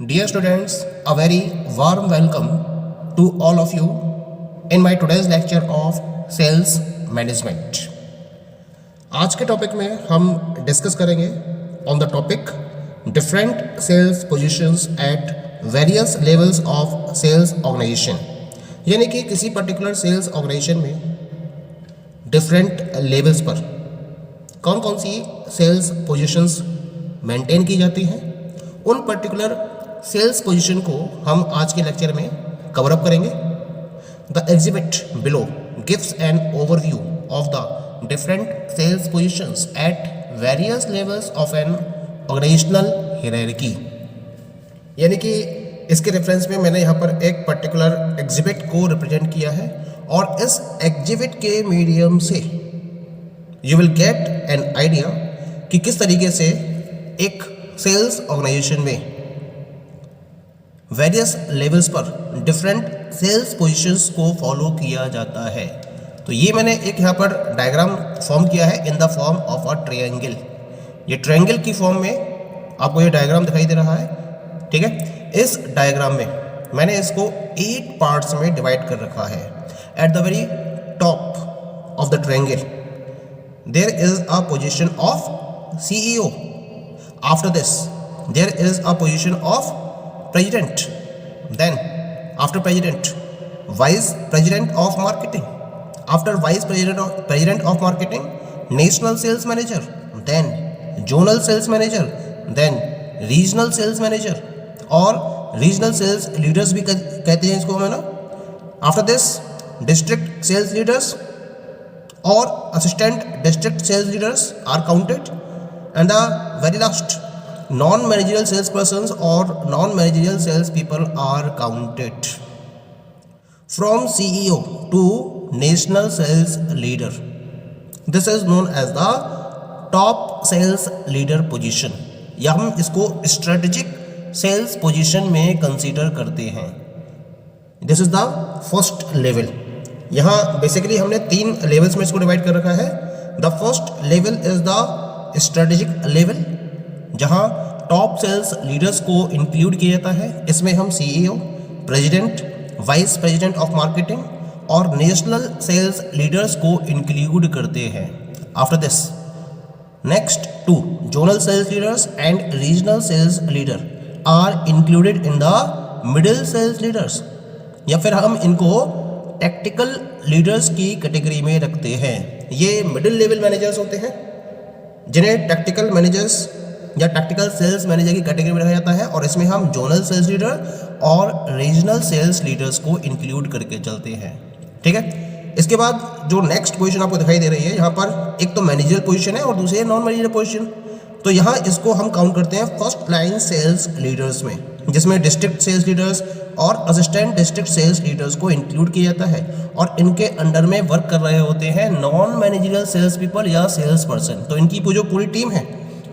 Dear students, a very warm welcome to all of you in my today's lecture of sales management. आज के topic में हम discuss करेंगे on the topic different sales positions at various levels of sales organisation, यानी कि किसी particular sales organisation में different levels पर कौन कौन सी सेल्स पोजीशंस मेंटेन की जाती हैं। उन पर्टिकुलर सेल्स पोजीशन को हम आज के लेक्चर में कवर अप करेंगे। The exhibit below gives an overview of the different sales positions at various levels of an organisational hierarchy, यानी कि इसके रेफरेंस में मैंने यहाँ पर एक पर्टिकुलर एग्जिबिट को रिप्रेजेंट किया है और इस एग्जिबिट के मीडियम से you will get an idea कि किस तरीके से एक सेल्स ऑर्गेनाइजेशन में वेरियस लेवल्स पर डिफरेंट सेल्स पोजीशंस को फॉलो किया जाता है। तो ये मैंने एक यहाँ पर डायग्राम फॉर्म किया है in the form of a triangle. ये ट्रायंगल की फॉर्म में आपको ये डायग्राम दिखाई दे रहा है, ठीक है। इस डायग्राम में मैंने इसको 8 पार्ट्स में डिवाइड कर रखा है। At the very top of the triangle there is a position of CEO. After this there is a position of president, then after president vice president of marketing, after vice president of marketing national sales manager, then zonal sales manager, then regional sales manager और regional sales leaders भी कहते हैं इसको हम, है ना। after this district sales leaders or assistant district sales leaders are counted, and the very last non-managerial salespersons or non-managerial salespeople are counted. From CEO to national sales leader, this is known as the top sales leader position, या हम इसको strategic sales position में consider करते हैं। This is the first level. यहाँ basically हमने 3 levels में इसको डिवाइड कर रखा है। The first level is the strategic level, जहाँ टॉप सेल्स लीडर्स को इंक्लूड किया जाता है। इसमें हम CEO, president, vice president of marketing और नेशनल सेल्स लीडर्स को इंक्लूड करते हैं। After this next 2 zonal sales leaders and regional sales leader are included in the middle sales leaders, या फिर हम इनको टैक्टिकल लीडर्स की कैटेगरी में रखते हैं। ये मिडिल लेवल मैनेजर्स होते हैं जिन्हें टैक्टिकल मैनेजर्स या टैक्टिकल सेल्स मैनेजर की कैटेगरी में रखा जाता है, और इसमें हम जोनल सेल्स लीडर और रीजनल सेल्स लीडर्स को इंक्लूड करके चलते हैं, ठीक है। इसके बाद जो नेक्स्ट पोजीशन आपको दिखाई दे रही है, यहाँ पर एक तो मैनेजर पोजीशन है और दूसरी है नॉन मैनेजर पोजीशन। तो यहाँ इसको हम काउंट करते हैं फर्स्ट लाइन सेल्स लीडर्स में, जिसमें डिस्ट्रिक्ट सेल्स लीडर्स और असिस्टेंट डिस्ट्रिक्ट सेल्स लीडर्स को इंक्लूड किया जाता है, और इनके अंडर में वर्क कर रहे होते हैं नॉन मैनेजरियल सेल्स पीपल या सेल्स पर्सन। तो इनकी जो पूरी टीम है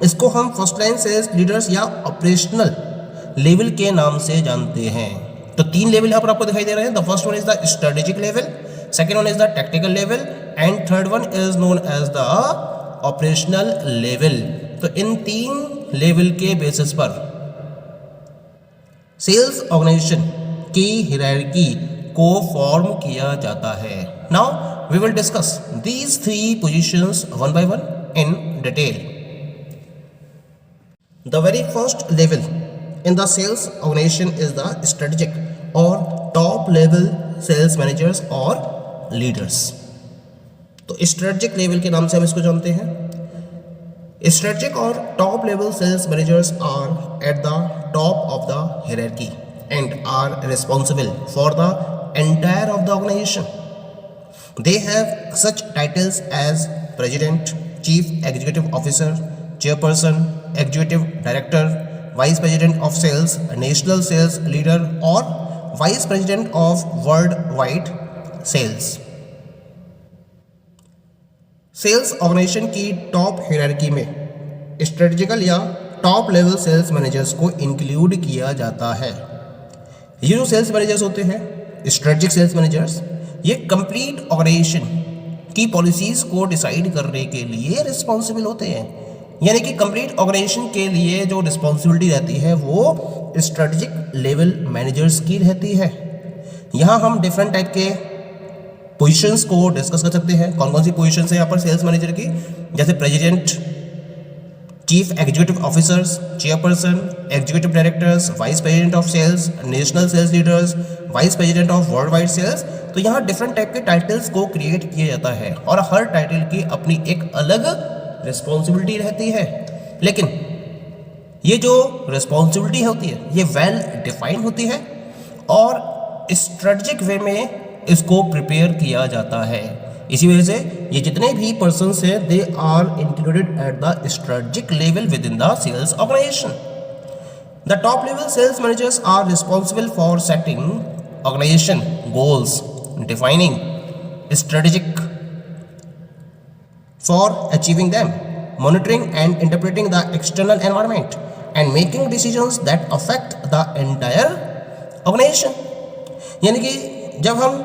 इसको हम फर्स्ट लाइन सेल्स लीडर्स या ऑपरेशनल लेवल के नाम से जानते हैं। तो 3 लेवल यहाँ पर आपको दिखाई दे रहे हैं। The first one is the strategic level, second one is the technical level and third one is known as the operational level. तो इन 3 लेवल के बेसिस पर सेल्स ऑर्गेनाइजेशन की हायरार्की को फॉर्म किया जाता है। Now we will discuss these 3 positions one by one in detail. The very first level in the sales organisation is the strategic और टॉप लेवल सेल्स मैनेजर्स और leaders. तो strategic level के नाम से हम इसको जानते हैं। स्ट्रेटेजिक और top level sales managers are at the top of the hierarchy and are responsible for the entire of the organization. They have such titles as president, chief executive officer, chairperson, executive director, vice president of sales, national sales leader or vice president of worldwide sales. Sales organisation की top hierarchy में strategical या top level sales managers को include किया जाता है। ये जो sales managers होते हैं, स्ट्रेटेजिक सेल्स मैनेजर्स, ये कंप्लीट ऑर्गेनाइजेशन की पॉलिसीज को डिसाइड करने के लिए रिस्पॉन्सिबल होते हैं। यानी कि कंप्लीट ऑर्गेनाइजेशन के लिए जो रिस्पॉन्सिबिलिटी रहती है वो स्ट्रेटेजिक लेवल मैनेजर्स की रहती है। यहाँ हम डिफरेंट टाइप के पोजीशंस को डिस्कस कर सकते हैं। कौन कौन सी पोजीशंस है यहाँ पर सेल्स मैनेजर की, जैसे president, chief executive officers, chairperson, executive directors, vice president of sales, national sales leaders, vice president of worldwide sales. तो यहाँ डिफरेंट टाइप के टाइटल्स को क्रिएट किया जाता है और हर टाइटल की अपनी एक अलग रिस्पॉन्सिबिलिटी रहती है। लेकिन ये जो रिस्पॉन्सिबिलिटी होती है ये वेल डिफाइंड होती है और स्ट्रेटजिक वे में इसको प्रिपेयर किया जाता है। इसी वजह से ये जितने भी पर्सन्स हैं they are included at the strategic level within the sales organisation. The top level sales managers are responsible for setting organisation goals, defining strategic for achieving them, monitoring and interpreting the external environment and making decisions that affect the entire organization। यानी कि जब हम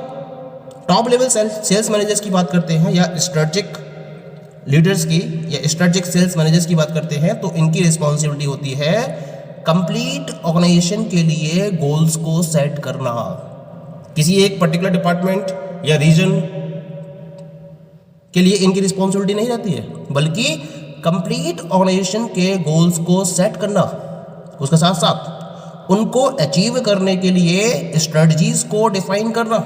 top level sales managers की बात करते हैं या strategic leaders की या स्ट्रेटजिक सेल्स मैनेजर्स की बात करते हैं तो इनकी रिस्पॉन्सिबिलिटी होती है कंप्लीट ऑर्गेनाइजेशन के लिए गोल्स को सेट करना। किसी एक पर्टिकुलर डिपार्टमेंट या रीजन के लिए इनकी रिस्पॉन्सिबिलिटी नहीं रहती है, बल्कि कंप्लीट ऑर्गेनाइजेशन के गोल्स को सेट करना, उसके साथ साथ उनको अचीव करने के लिए स्ट्रेटजीज को डिफाइन करना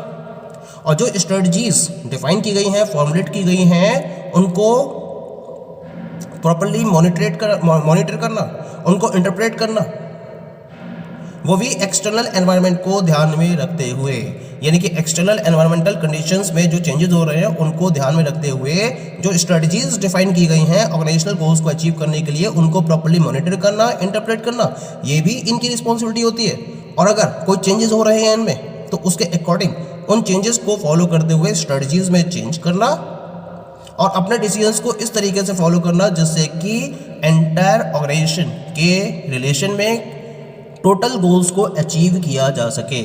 और जो स्ट्रेटजीज डिफाइन की गई हैं, फॉर्मुलेट की गई हैं, उनको प्रॉपर्ली मॉनिटर करना, उनको इंटरप्रेट करना, वो भी एक्सटर्नल एनवायरनमेंट को ध्यान में रखते हुए। यानी कि एक्सटर्नल एनवायरमेंटल कंडीशंस में जो चेंजेस हो रहे हैं उनको ध्यान में रखते हुए जो स्ट्रेटजीज डिफाइन की गई हैं ऑर्गेनाइजेशनल गोल्स को अचीव करने के लिए उनको प्रॉपर्ली मॉनिटर करना, इंटरप्रेट करना, ये भी इनकी रिस्पॉन्सिबिलिटी होती है। और अगर कोई चेंजेस हो रहे हैं इनमें तो उसके अकॉर्डिंग उन चेंजेस को फॉलो करते हुए स्ट्रेटजीज में चेंज करना और अपने डिसीजंस को इस तरीके से फॉलो करना जिससे कि एंटायर ऑर्गेनाइजेशन के रिलेशन में टोटल गोल्स को अचीव किया जा सके।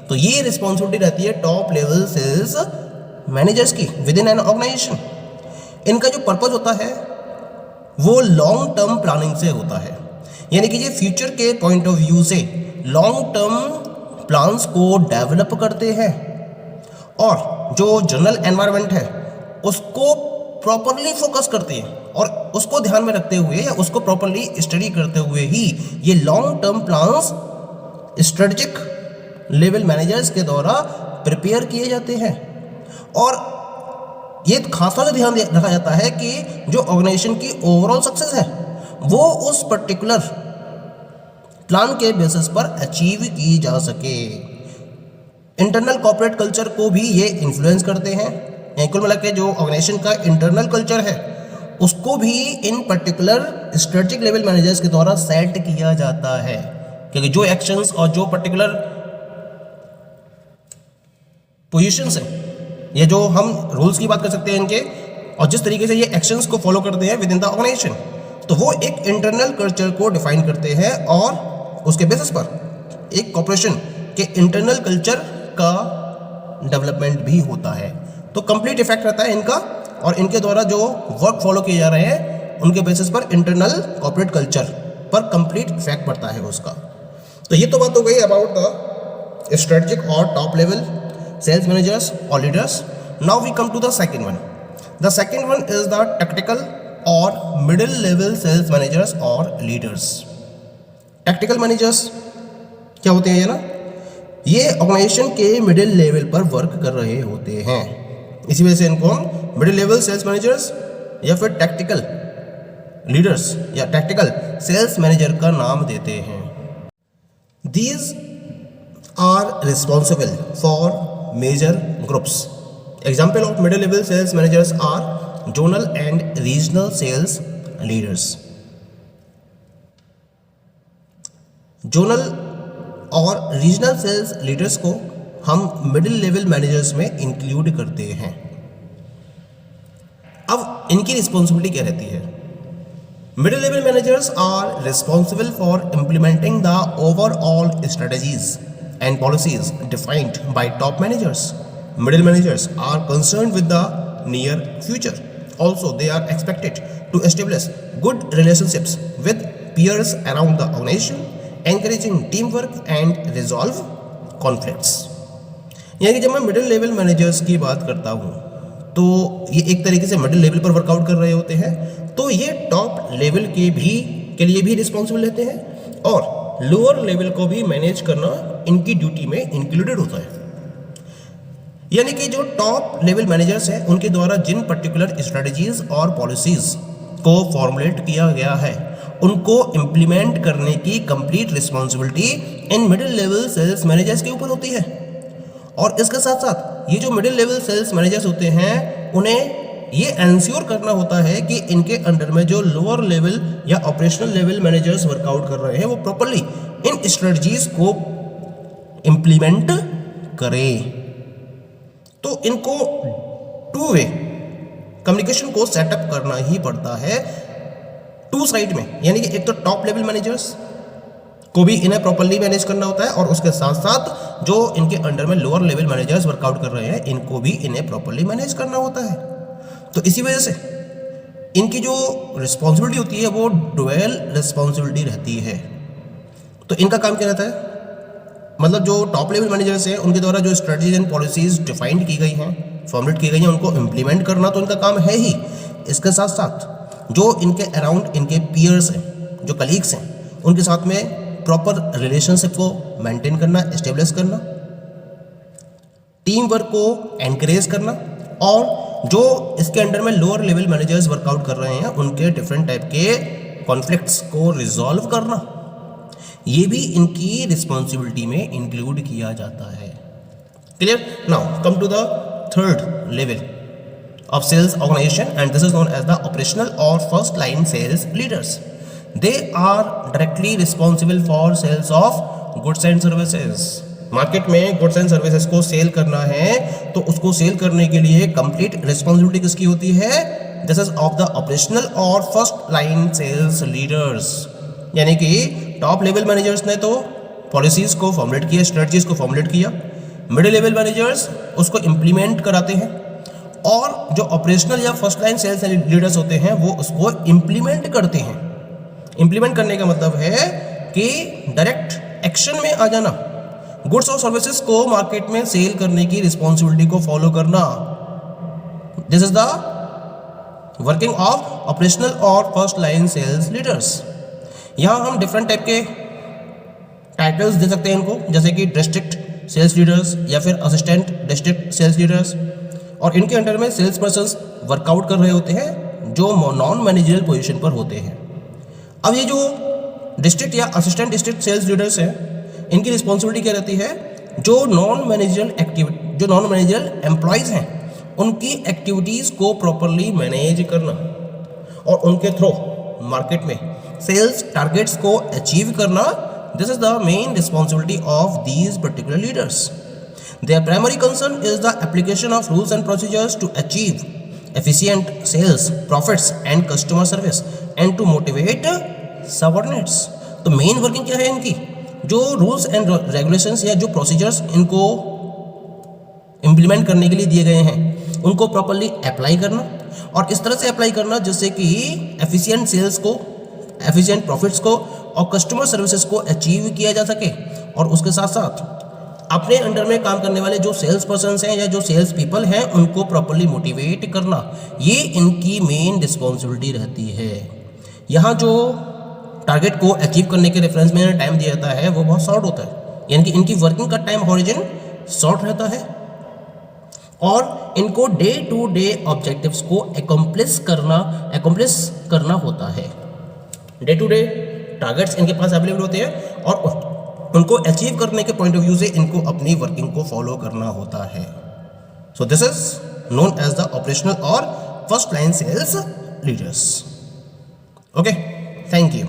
तो ये रिस्पॉन्सिबिलिटी रहती है टॉप लेवल सेल्स मैनेजर्स की विद इन एन ऑर्गेनाइजेशन। इनका जो पर्पस होता है वो लॉन्ग टर्म प्लानिंग से होता है, यानी कि ये फ्यूचर के पॉइंट ऑफ व्यू से लॉन्ग टर्म प्लान्स को डेवलप करते हैं और जो जनरल एनवायरनमेंट है उसको प्रॉपरली फोकस करते हैं और उसको ध्यान में रखते हुए या उसको प्रॉपरली स्टडी करते हुए ही ये long term plans strategic level managers के द्वारा प्रिपेयर किए जाते हैं। और ये खास तौर से ध्यान रखा जाता है कि जो ऑर्गेनाइजेशन की ओवरऑल सक्सेस है वो उस पर्टिकुलर प्लान के बेसिस पर अचीव की जा सके। इंटरनल कॉर्पोरेट कल्चर को भी ये इन्फ्लुएंस करते हैं। कुल मिला के जो ऑर्गेनाइजेशन का इंटरनल कल्चर है उसको भी इन पर्टिकुलर स्ट्रेटजिक लेवल मैनेजर्स के द्वारा सेट किया जाता है, क्योंकि जो एक्शंस और जो पर्टिकुलर पोजीशंस हैं ये जो हम रूल्स की बात कर सकते हैं इनके और जिस तरीके से ये एक्शंस को फॉलो करते हैं विद इन द ऑर्गेनाइजेशन, तो वो एक इंटरनल कल्चर को डिफाइन करते हैं और उसके बेसिस पर एक कॉर्पोरेशन के इंटरनल कल्चर का डेवलपमेंट भी होता है। तो कंप्लीट इफेक्ट रहता है इनका और इनके द्वारा जो वर्क फॉलो किए जा रहे हैं उनके बेसिस पर इंटरनल कॉर्पोरेट कल्चर पर कंप्लीट इफेक्ट पड़ता है उसका। तो ये तो बात हो गई अबाउट द स्ट्रेटजिक और टॉप लेवल सेल्स मैनेजर्स और leaders. Now we come to the second one. The second one is the tactical और मिडिल लेवल सेल्स मैनेजर्स और लीडर्स। टैक्टिकल मैनेजर्स क्या होते हैं ये ना, ये ऑर्गेनाइजेशन के मिडिल लेवल पर वर्क कर रहे होते हैं, इसी वजह से इनको हम मिडिल लेवल सेल्स मैनेजर्स या फिर टैक्टिकल लीडर्स या टैक्टिकल सेल्स मैनेजर का नाम देते हैं। These are responsible for major groups. Example of middle level sales managers are zonal and regional sales leaders. Zonal और रीजनल सेल्स लीडर्स को हम मिडिल लेवल मैनेजर्स में इंक्लूड करते हैं। अब इनकी रिस्पॉन्सिबिलिटी क्या रहती है? Middle level managers are responsible for implementing the overall strategies and policies defined by top managers. Middle managers are concerned with the near future. Also, they are expected to establish good relationships with peers around the organization encouraging teamwork and resolve conflicts। यानी कि जब मैं middle level managers की बात करता हूँ तो ये एक तरीके से मिडिल लेवल पर वर्कआउट कर रहे होते हैं, तो ये टॉप लेवल के लिए भी रिस्पॉन्सिबल रहते हैं और लोअर लेवल को भी मैनेज करना इनकी ड्यूटी में इंक्लूडेड होता है। यानी कि जो टॉप लेवल मैनेजर्स हैं उनके द्वारा जिन पर्टिकुलर स्ट्रेटजीज और पॉलिसीज को फॉर्मुलेट किया गया है उनको इम्प्लीमेंट करने की कंप्लीट रिस्पॉन्सिबिलिटी इन मिडिल लेवल सेल्स मैनेजर्स के ऊपर होती है। और इसके साथ साथ ये जो मिडिल लेवल सेल्स मैनेजर्स होते हैं उन्हें ये एंश्योर करना होता है कि इनके अंडर में जो लोअर लेवल या ऑपरेशनल लेवल मैनेजर्स वर्कआउट कर रहे हैं वो प्रॉपर्ली इन स्ट्रेटजीज को इम्प्लीमेंट करें। तो इनको टू वे कम्युनिकेशन को सेटअप करना ही पड़ता है टू साइड में, यानी कि एक तो टॉप लेवल मैनेजर्स को भी इन्हें प्रॉपर्ली मैनेज करना होता है और उसके साथ साथ जो इनके अंडर में लोअर लेवल मैनेजर्स वर्कआउट कर रहे हैं इनको भी इन्हें प्रॉपर्ली मैनेज करना होता है। तो इसी वजह से इनकी जो रिस्पॉन्सिबिलिटी होती है वो डुअल रिस्पॉन्सिबिलिटी रहती है। तो इनका काम क्या रहता है, मतलब जो टॉप लेवल मैनेजर्स हैं उनके द्वारा जो स्ट्रेटजीज एंड पॉलिसीज डिफाइंड की गई हैं, फॉर्मुलेट की गई हैं, उनको इम्प्लीमेंट करना तो इनका काम है ही। इसके साथ साथ जो इनके अराउंड इनके पीयर्स हैं, जो कलीग्स हैं, उनके साथ में प्रॉपर रिलेशनशिप को मेंटेन करना, एस्टेब्लिश करना, टीम वर्क को एनकरेज करना और जो इसके अंडर में लोअर लेवल मैनेजर्स वर्कआउट कर रहे हैं उनके डिफरेंट टाइप के कॉन्फ्लिक्ट्स को रिजॉल्व करना, ये भी इनकी रिस्पॉन्सिबिलिटी में इंक्लूड किया जाता है। Clear? Now come to the third level of sales organization, and this is known as the operational or first line sales leaders. They are directly responsible for sales of goods and services. Market में goods and services को cell करना है तो उसको cell करने के लिए complete responsibility किसकी होती है? This is of the operational और फर्स्ट लाइन सेल्स लीडर्स। यानी कि टॉप लेवल मैनेजर्स ने तो पॉलिसीज को फॉर्मुलेट किया, स्ट्रेटजीज को फॉर्मुलेट किया, मिडिल लेवल मैनेजर्स उसको इम्प्लीमेंट कराते हैं और जो ऑपरेशनल या फर्स्ट लाइन सेल्स लीडर्स होते हैं वो उसको इम्प्लीमेंट करते हैं। इम्प्लीमेंट करने का मतलब है कि डायरेक्ट एक्शन में आ जाना, गुड्स और सर्विसेज को मार्केट में सेल करने की रिस्पॉन्सिबिलिटी को फॉलो करना। This is the working of operational और फर्स्ट लाइन सेल्स लीडर्स। यहां हम डिफरेंट टाइप के टाइटल्स दे सकते हैं इनको, जैसे कि डिस्ट्रिक्ट सेल्स लीडर्स या फिर असिस्टेंट डिस्ट्रिक्ट सेल्स लीडर्स, और इनके अंडर में सेल्स पर्सन्स वर्कआउट कर रहे होते हैं जो नॉन मैनेजरियल पोजीशन पर होते हैं। अब ये जो डिस्ट्रिक्ट या असिस्टेंट डिस्ट्रिक्ट सेल्स लीडर्स हैं इनकी रिस्पॉन्सिबिलिटी क्या रहती है? जो नॉन मैनेजरियल एम्प्लॉयज़ हैं उनकी एक्टिविटीज़ को प्रॉपरली मैनेज करना और उनके थ्रू मार्केट में सेल्स टारगेट्स को अचीव करना। This is the main responsibility of these particular leaders. Their primary concern is the application of rules and procedures to achieve efficient sales, profits and customer service and to motivate subordinates। तो main working क्या है इनकी? जो rules and regulations या जो procedures इनको implement करने के लिए दिए गए हैं उनको प्रॉपरली अप्लाई करना और इस तरह से अप्लाई करना जिससे कि एफिशिएंट सेल्स को, एफिशिएंट प्रॉफिट्स को और कस्टमर सर्विसेज को अचीव किया जा सके। और उसके साथ साथ अपने अंडर में काम करने वाले जो सेल्स पर्सन्स हैं या जो सेल्स पीपल हैं उनको प्रॉपरली मोटिवेट करना, ये इनकी मेन रिस्पॉन्सिबिलिटी रहती है। यहाँ जो टारगेट को अचीव करने के रेफरेंस में टाइम दिया जाता है वो बहुत शॉर्ट होता है, यानी कि इनकी वर्किंग का टाइम हॉरिजन शॉर्ट रहता है और इनको डे टू डे ऑब्जेक्टिव्स को अकम्प्लिश करना होता है। डे टू डे टारगेट्स इनके पास अवेलेबल होते हैं और उनको अचीव करने के पॉइंट ऑफ व्यू से इनको अपनी वर्किंग को फॉलो करना होता है। So this is known as the operational और first line sales leaders. Okay, thank you.